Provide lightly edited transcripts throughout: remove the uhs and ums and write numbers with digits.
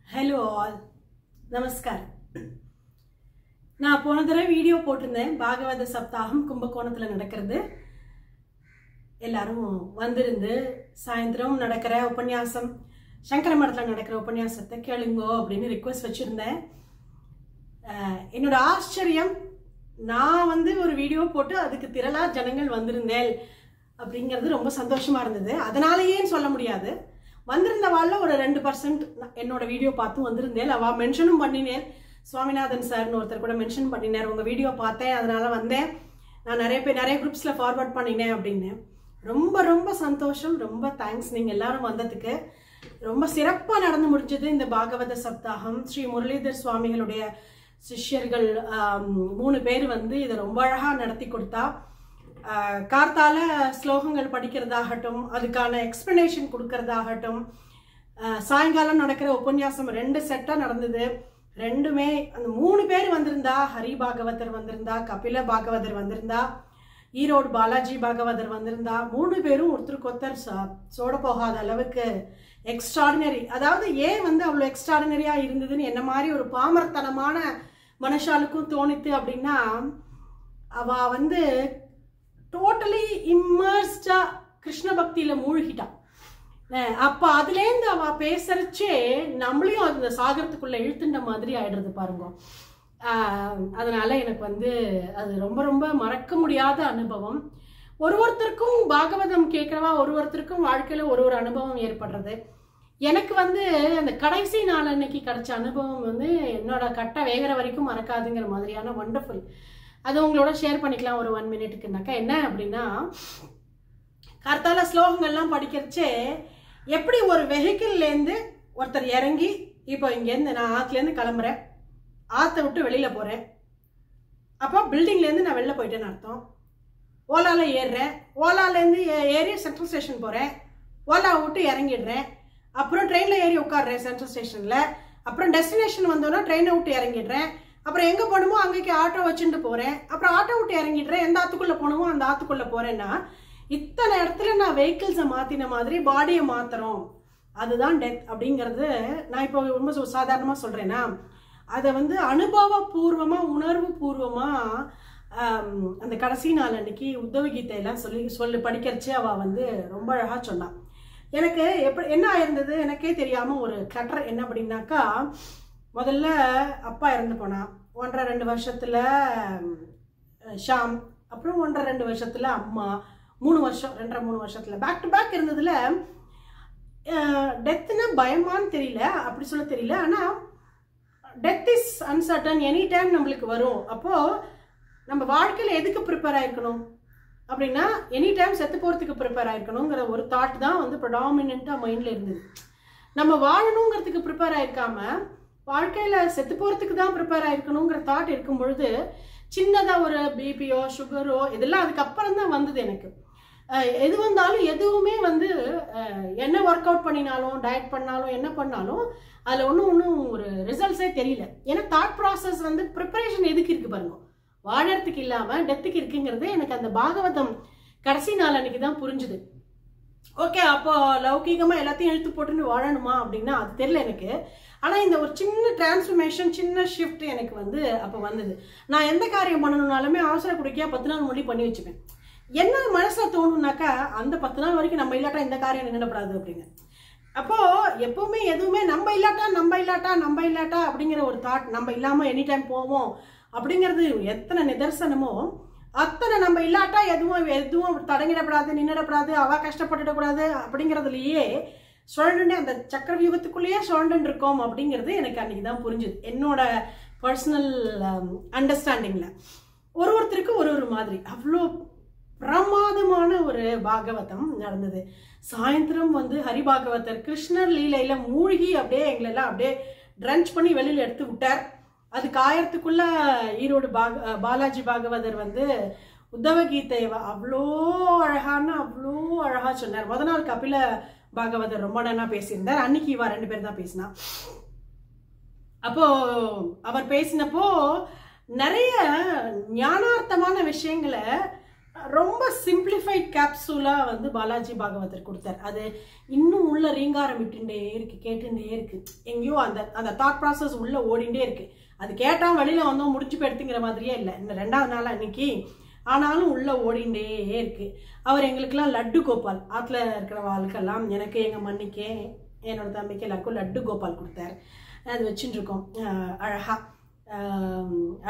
Hello all. Namaskar. நான் போன தடவை வீடியோ போட்டிருந்தேன். பாகவத சப்தாகம் கும்பகோணத்துல நடக்கிறது. எல்லாரும் வந்திருந்து சாயந்திரம் நடக்கிற உபன்யாசம் சங்கர மடத்துல நடக்கிற உபன்யாசத்தை கேளுங்கோ அப்படின்னு ரிக்வெஸ்ட் வச்சிருந்தேன். என்னோட ஆச்சரியம், நான் ஒரு வீடியோ போட்டு அதுக்கு திரளா ஜனங்கள் வந்திருந்தேன் அப்படிங்கிறது ரொம்ப சந்தோஷமா இருந்தது. அதனாலேயே சொல்ல முடியாது. வந்திருந்த வாழ்ல ஒரு 2% என்னோட வீடியோ பார்த்து வந்திருந்தேன். அவ மென்ஷனும் பண்ணினேன். சுவாமிநாதன் சார்னு ஒருத்தர் கூட மென்ஷன் பண்ணினார், உங்க வீடியோ பார்த்தேன் அதனால வந்தேன், நான் நிறைய குரூப்ஸ்ல ஃபார்வர்ட் பண்ணினேன் அப்படின்னு. ரொம்ப ரொம்ப சந்தோஷம், ரொம்ப தேங்க்ஸ் நீங்க எல்லாரும் வந்ததுக்கு. ரொம்ப சிறப்பா நடந்து முடிஞ்சது இந்த பாகவத சப்தாகம். ஸ்ரீ முரளிதர் சுவாமிகளுடைய சிஷ்யர்கள் 3 பேர் இதை ரொம்ப அழகா நடத்தி கொடுத்தா. கார்த்தால ஸ்லோகங்கள் படிக்கிறதாகட்டும், அதுக்கான எக்ஸ்பிளனேஷன் கொடுக்கறதாகட்டும், சாயங்காலம் நடக்கிற உபன்யாசம் 2 செட்டா நடந்தது. ரெண்டுமே அந்த 3 பேர் வந்திருந்தா. ஹரி பாகவதர் வந்திருந்தா, கபில பாகவதர் வந்திருந்தா, ஈரோடு பாலாஜி பாகவதர் வந்திருந்தா. 3 பேரும் ஒருத்தருக்கு ஒருத்தர் சோட போகாத அளவுக்கு எக்ஸ்ட்ராடினரி. அதாவது ஏன் அவ்வளவு எக்ஸ்ட்ராடினரியா இருந்ததுன்னு என்ன மாதிரி ஒரு பாமரத்தனமான மனுஷாலுக்கும் தோணித்து அப்படின்னா, அவ டோட்டலி இம்மர்ஸ்டா கிருஷ்ண பக்தியில மூழ்கிட்டான். அப்ப அதுலேருந்து அவ பேசுறச்சே நம்மளையும் அந்த சாகரத்துக்குள்ள இழுத்துட்ட மாதிரி ஆயிடுறது பாருங்க. அதனால எனக்கு அது ரொம்ப ரொம்ப மறக்க முடியாத அனுபவம். ஒருத்தருக்கும் பாகவதம் கேட்கிறவா ஒருத்தருக்கும் வாழ்க்கையில ஒரு அனுபவம் ஏற்படுறது. எனக்கு அந்த கடைசி நாள் அன்னைக்கு கிடைச்ச அனுபவம் என்னோட கட்ட வேகிற வரைக்கும் மறக்காதுங்கிற மாதிரியான வண்டர்ஃபுல். அது உங்களோட ஷேர் பண்ணிக்கலாம் ஒரு 1 மினிட்டுக்குனாக்கா. என்ன அப்படின்னா, கார்த்தால ஸ்லோகங்கள்லாம் படிக்கிறச்சே எப்படி ஒரு வெஹிக்கிள்லேருந்து ஒருத்தர் இறங்கி, இப்போ இங்கேருந்து நான் ஆற்றுலேருந்து கிளம்புறேன், ஆற்றை விட்டு வெளியில போறேன், அப்போ பில்டிங்லேருந்து நான் வெளில போயிட்டேன்னு அர்த்தம். ஓலால ஏறுறேன், ஓலாலேருந்து ஏறி சென்ட்ரல் ஸ்டேஷன் போறேன், ஓலா விட்டு இறங்கிடுறேன், அப்புறம் ட்ரெயின்ல ஏறி உட்காடுறேன் சென்ட்ரல் ஸ்டேஷன்ல, அப்புறம் டெஸ்டினேஷன் வந்தோன்னா ட்ரெயினை விட்டு இறங்கிடுறேன், அப்புறம் எங்க போகணுமோ அங்கேக்கு ஆட்டோ வச்சுட்டு போறேன், அப்புறம் ஆட்டோ விட்டு இறங்கிடுறேன், எந்த ஆத்துக்குள்ள போகணுமோ அந்த ஆத்துக்குள்ள போறேன்னா, இத்தனை இடத்துல நான் வெஹிக்கிள்ஸை மாத்தின மாதிரி பாடியை மாத்துறோம். அதுதான் டெத் அப்படிங்கிறது. நான் இப்போ ரொம்ப சாதாரணமா சொல்றேன்னா, அதை அனுபவபூர்வமா உணர்வு பூர்வமா அந்த கடைசி நாள் அன்னைக்கு உத்தவ கீதையெல்லாம் சொல்லி படிக்கிறச்சு அவ ரொம்ப அழகா சொன்னான். எனக்கு என்ன ஆயிருந்தது எனக்கே தெரியாம ஒரு கிளட்டர். என்ன அப்படின்னாக்கா, முதல்ல அப்பா இறந்து போனா, 1.5-2 வருஷத்துல ஷாம், அப்புறம் 1.5-2 வருஷத்துல அம்மா, 3 வருஷம் 2.5-3 வருஷத்துல பேக் டு பேக் இருந்ததுல டெத்னா பயமான்னு தெரியல, அப்படி சொல்ல தெரியல. ஆனா death is uncertain, any time நம்மளுக்கு வரும். அப்போ நம்ம வாழ்க்கையில எதுக்கு ப்ரிப்பேர் ஆயிருக்கணும் அப்படின்னா, எனி டைம் செத்து போறதுக்கு ப்ரிப்பேர் ஆயிருக்கணுங்கிற ஒரு தாட் தான் ப்ரெடாமினென்ட்டா மைண்ட்ல இருந்தது. நம்ம வாழணுங்கிறதுக்கு ப்ரிப்பேர் ஆயிருக்காம வாழ்க்கையில செத்து போறதுக்கு தான் ப்ரிப்பேர் ஆயிருக்கணுங்கிற தாட் இருக்கும் பொழுது, சின்னதா ஒரு பிபியோ சுகரோ இதெல்லாம் அதுக்கப்புறம் தான் வந்தது எனக்கு. எது வந்தாலும் எதுவுமே என்ன ஒர்க் அவுட் பண்ணினாலும் டயட் பண்ணாலும் என்ன பண்ணாலும் அதுல ஒன்றும் ஒரு ரிசல்ட்ஸே தெரியல. ஏன்னா தாட் ப்ராசஸ் ப்ரிப்பரேஷன் எதுக்கு இருக்கு பாருங்க, வாழறதுக்கு இல்லாம டெத்துக்கு இருக்குங்கிறது எனக்கு அந்த பாகவதம் கடைசி நாள் அன்னைக்கு தான் புரிஞ்சுது. ஓகே, அப்போ லௌகீகமா எல்லாத்தையும் இழுத்து போட்டுன்னு வாழணுமா அப்படின்னா அது தெரியல எனக்கு. ஆனா இந்த ஒரு சின்ன டிரான்ஸ்ஃபர்மேஷன், சின்ன ஷிஃப்ட் எனக்கு அப்போ வந்தது. நான் எந்த காரியம் பண்ணணும்னாலுமே அவசர குடிக்கையா 10 நாள் முன்னாடி பண்ணி வச்சுப்பேன். என்ன மனசுல தோணுனாக்கா, அந்த 10 நாள் வரைக்கும் நம்ம இல்லாட்டா இந்த காரியம் நின்றுடப்படாது அப்படின்னு. அப்போ எப்பவுமே எதுவுமே நம்ம இல்லாட்டா அப்படிங்கிற ஒரு தாட், நம்ம இல்லாம எனி டைம் போவோம் அப்படிங்கிறது எத்தனை நிதர்சனமோ அத்தனை நம்ம இல்லாட்டா எதுவும் தடங்கிடப்படாது, நின்றுடப்படாது, அவ கஷ்டப்பட்டுடக்கூடாது அப்படிங்கிறதுலயே சுழண்டு அந்த சக்கர வியூகத்துக்குள்ளேயே சுழண்டு இருக்கோம் அப்படிங்கிறது எனக்கு அன்னைக்கு தான் புரிஞ்சுது. என்னோட பர்சனல் அண்டர்ஸ்டாண்டிங்ல ஒருத்தருக்கு ஒரு மாதிரி அவ்வளோ பிரமாதமான ஒரு பாகவதம் நடந்தது. சாயந்தரம் ஹரிபாகவதர் கிருஷ்ணர் லீலையில மூழ்கி அப்படியே எங்களெல்லாம் அப்படியே ட்ரன்ச் பண்ணி வெளியில எடுத்து விட்டார். அதுக்கு ஆயிரத்துக்குள்ள ஈரோடு பாலாஜி பாகவதர் உத்தவ கீதை அவ்வளோ அழகா சொன்னார். முத நாள் கபில பாகவதர் ரொம்ப நல்லா பேசியிருந்தார், அன்னைக்கு இவா 2 பேர் தான் பேசினா. அப்போ அவர் பேசினப்போ நிறைய ஞானார்த்தமான விஷயங்களை ரொம்ப சிம்பிளிஃபைட் கேப்சூலாக வந்து பாலாஜி பாகவதர் கொடுத்தார். அது இன்னும் உள்ள ரீங்காரம் விட்டுட்டே இருக்கு, கேட்டுட்டே இருக்கு. எங்கேயோ அந்த தாட் ப்ராசஸ் உள்ள ஓடிண்டே இருக்கு. அது கேட்டால் வெளியில் வந்தோம் முடிச்சு போயிடுத்துங்கிற மாதிரியே இல்லை. இந்த 2வது நாள் அன்னைக்கு ஆனாலும் உள்ள ஓடிண்டே இருக்கு. அவர் எங்களுக்கெல்லாம் லட்டு கோபால், ஆற்றுல இருக்கிற வாழ்க்கெல்லாம் எனக்கு எங்கள் மண்ணிக்கே என்னோட தம்பிக்கு எல்லாருக்கும் லட்டு கோபால் கொடுத்தார். அது வச்சுட்டு இருக்கோம்.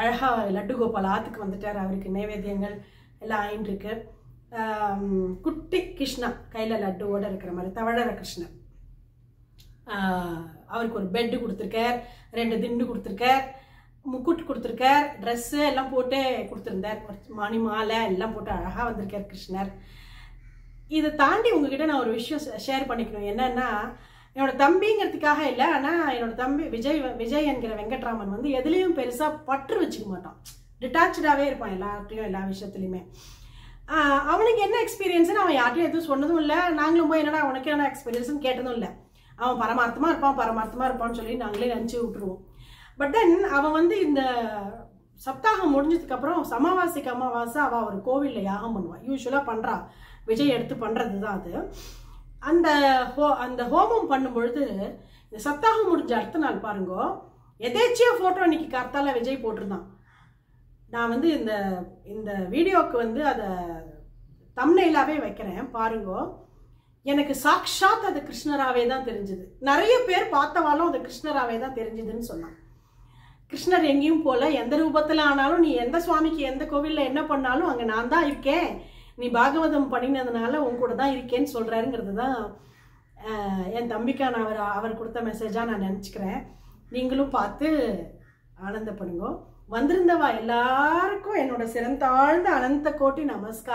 அழகா லட்டு கோபால் ஆற்றுக்கு வந்துட்டார். அவருக்கு நைவேத்தியங்கள் எல்லாம் ஆயின்ட்டுருக்கு. குட்டி கிருஷ்ணா கையில் லட்டுவோட இருக்கிற மாதிரி தவழற கிருஷ்ணன். அவருக்கு ஒரு பெட்டு கொடுத்துருக்கார், 2 திண்டு கொடுத்துருக்கார், முக்குட்டு கொடுத்துருக்கார், ட்ரெஸ்ஸு எல்லாம் போட்டு கொடுத்துருந்தார். மணி மாலை எல்லாம் போட்டு அழகாக வந்திருக்கார் கிருஷ்ணர். இதை தாண்டி உங்ககிட்ட நான் ஒரு விஷயம் ஷேர் பண்ணிக்கணும். என்னன்னா, என்னோட தம்பிங்கிறதுக்காக இல்லை, ஆனால் என்னோட தம்பி விஜய் என்கிற வெங்கட்ராமன் வந்து எதுலேயும் பெருசாக பற்று வச்சுக்க மாட்டான். டிட்டாச்சாகவே இருப்பான் எல்லார்ட்டையும், எல்லா விஷயத்துலையுமே. அவனுக்கு என்ன எக்ஸ்பீரியன்ஸ்னு அவன் யார்ட்டையும் எதுவும் சொன்னதும் இல்லை. நாங்களும் போய் என்னடா உனக்கு என்ன எக்ஸ்பீரியன்ஸ்னு கேட்டதும் இல்லை. அவன் பரமார்த்தமாக இருப்பான்னு சொல்லி நாங்களே நினச்சி விட்டுருவோம். பட் தென் அவன் வந்து இந்த சப்தாகம் முடிஞ்சதுக்கப்புறம் அமாவாசைக்கு அவள் ஒரு கோவிலில் யாகம் பண்ணுவான். யூஸ்வலாக பண்ணுறா, விஜய் எடுத்து பண்ணுறது தான் அது. அந்த ஹோமம் பண்ணும்பொழுது இந்த சப்தாகம் முடிஞ்ச அடுத்த நாள் பாருங்கோ, எதேச்சியாக ஃபோட்டோ இன்னைக்கு கர்த்தால விஜய் போட்டிருந்தான். நான் வந்து இந்த வீடியோவுக்கு வந்து அதை தம்ப்நெயிலாவே வைக்கிறேன் பாருங்கோ. எனக்கு சாக்ஷாத் அது கிருஷ்ணராவே தான் தெரிஞ்சுது. நிறைய பேர் பார்த்தவாலும் அது கிருஷ்ணராவே தான் தெரிஞ்சுதுன்னு சொன்னான். கிருஷ்ணர் எங்கேயும் போல, எந்த ரூபத்தில் ஆனாலும், நீ எந்த சுவாமிக்கு எந்த கோவிலில் என்ன பண்ணாலும் அங்கே நான் தான் இருக்கேன், நீ பாகவதம் பண்ணினதுனால உன் கூட தான் இருக்கேன்னு சொல்கிறாருங்கிறது தான் என் தம்பிக்கான அவர் கொடுத்த மெசேஜாக நான் நினச்சிக்கிறேன். நீங்களும் பார்த்து ஆனந்தப்படுங்க. வந்திருந்தவா எல்லாருக்கும் என்னோட சிறந்தாழ்ந்த அனந்த கோட்டி நமஸ்காரம்.